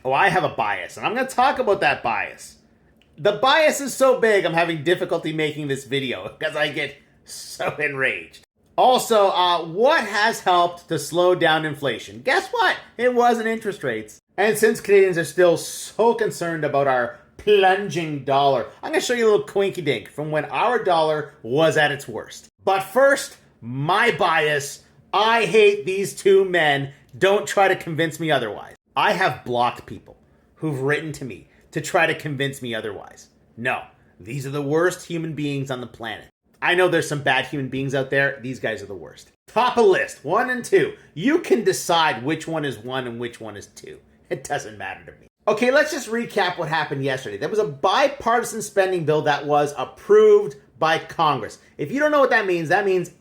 Oh, I have a bias, and I'm going to talk about that bias. The bias is so big, I'm having difficulty making this video because I get so enraged. Also, what has helped to slow down inflation? Guess what? It wasn't interest rates. And since Canadians are still so concerned about our plunging dollar, I'm going to show you a little quinky dink from when our dollar was at its worst. But first, my bias. I hate these two men. Don't try to convince me otherwise. I have blocked people who've written to me to try to convince me otherwise. No, these are the worst human beings on the planet. I know there's some bad human beings out there. These guys are the worst. Top of list, 1 and 2. You can decide which one is 1 and which one is 2. It doesn't matter to me. Okay, let's just recap what happened yesterday. There was a bipartisan spending bill that was approved by Congress. If you don't know what that means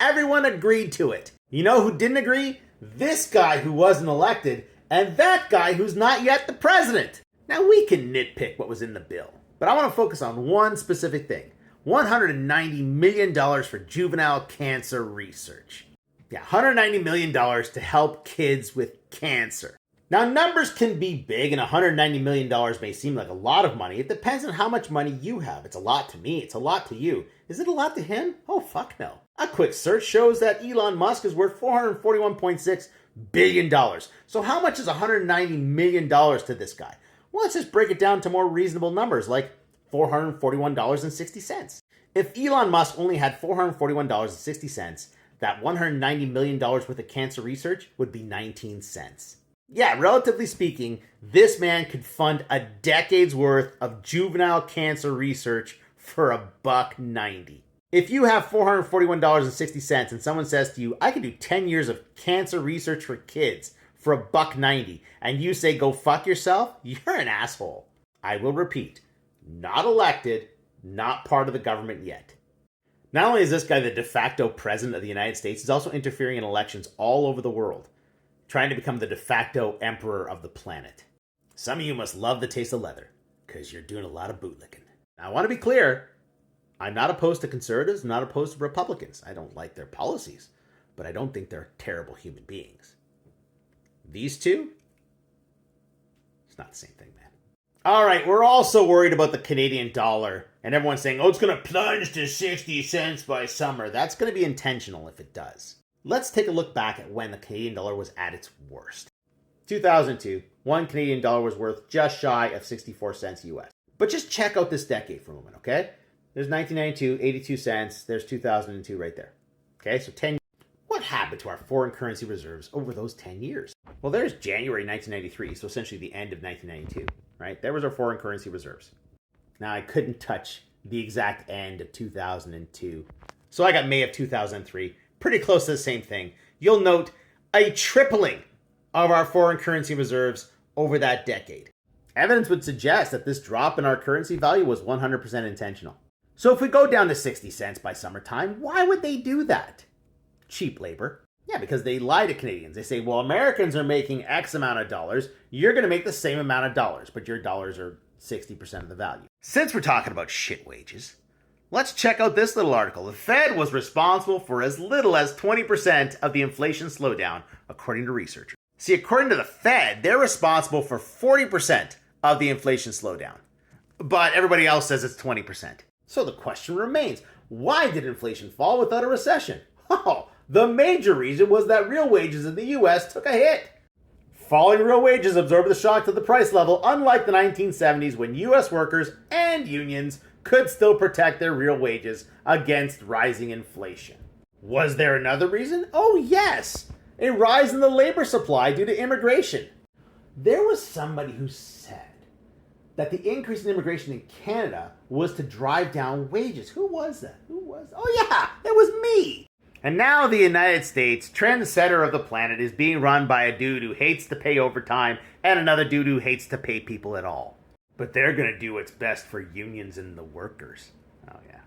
everyone agreed to it. You know who didn't agree? This guy who wasn't elected and that guy who's not yet the president. Now, we can nitpick what was in the bill, but I want to focus on one specific thing. $190 million for juvenile cancer research. Yeah, $190 million to help kids with cancer. Now, numbers can be big, and $190 million may seem like a lot of money. It depends on how much money you have. It's a lot to me. It's a lot to you. Is it a lot to him? Oh, fuck no. A quick search shows that Elon Musk is worth $441.6 billion. So how much is $190 million to this guy? Well, let's just break it down to more reasonable numbers, like $441.60. If Elon Musk only had $441.60, that $190 million worth of cancer research would be 19 cents. Yeah, relatively speaking, this man could fund a decade's worth of juvenile cancer research for $1.90. If you have $441.60 and someone says to you, I could do 10 years of cancer research for kids for $1.90, and you say, go fuck yourself, you're an asshole. I will repeat, not elected, not part of the government yet. Not only is this guy the de facto president of the United States, he's also interfering in elections all over the world, trying to become the de facto emperor of the planet. Some of you must love the taste of leather, because you're doing a lot of bootlicking. Now, I want to be clear, I'm not opposed to conservatives, I'm not opposed to Republicans. I don't like their policies, but I don't think they're terrible human beings. These two? It's not the same thing, man. All right, we're also worried about the Canadian dollar, and everyone's saying, oh, it's going to plunge to 60 cents by summer. That's going to be intentional if it does. Let's take a look back at when the Canadian dollar was at its worst. 2002, one Canadian dollar was worth just shy of 64 cents US. But just check out this decade for a moment, okay? There's 1992, 82 cents. There's 2002 right there. Okay, so 10 years. What happened to our foreign currency reserves over those 10 years? Well, there's January 1993, so essentially the end of 1992, right? There was our foreign currency reserves. Now, I couldn't touch the exact end of 2002, so I got May of 2003. Pretty close to the same thing. You'll note a tripling of our foreign currency reserves over that decade. Evidence would suggest that this drop in our currency value was 100% intentional. So if we go down to 60 cents by summertime, why would they do that? Cheap labor. Yeah, because they lie to Canadians. They say, well, Americans are making X amount of dollars. You're going to make the same amount of dollars, but your dollars are 60% of the value. Since we're talking about shit wages, let's check out this little article. The Fed was responsible for as little as 20% of the inflation slowdown, according to researchers. See, according to the Fed, they're responsible for 40% of the inflation slowdown. But everybody else says it's 20%. So the question remains, why did inflation fall without a recession? Oh, the major reason was that real wages in the US took a hit. Falling real wages absorbed the shock to the price level, unlike the 1970s when US workers and unions could still protect their real wages against rising inflation. Was there another reason? Oh yes, a rise in the labor supply due to immigration. There was somebody who said that the increase in immigration in Canada was to drive down wages. Who was that? Oh yeah, it was me. And now the United States, trendsetter of the planet, is being run by a dude who hates to pay overtime and another dude who hates to pay people at all. But they're going to do what's best for unions and the workers. Oh yeah.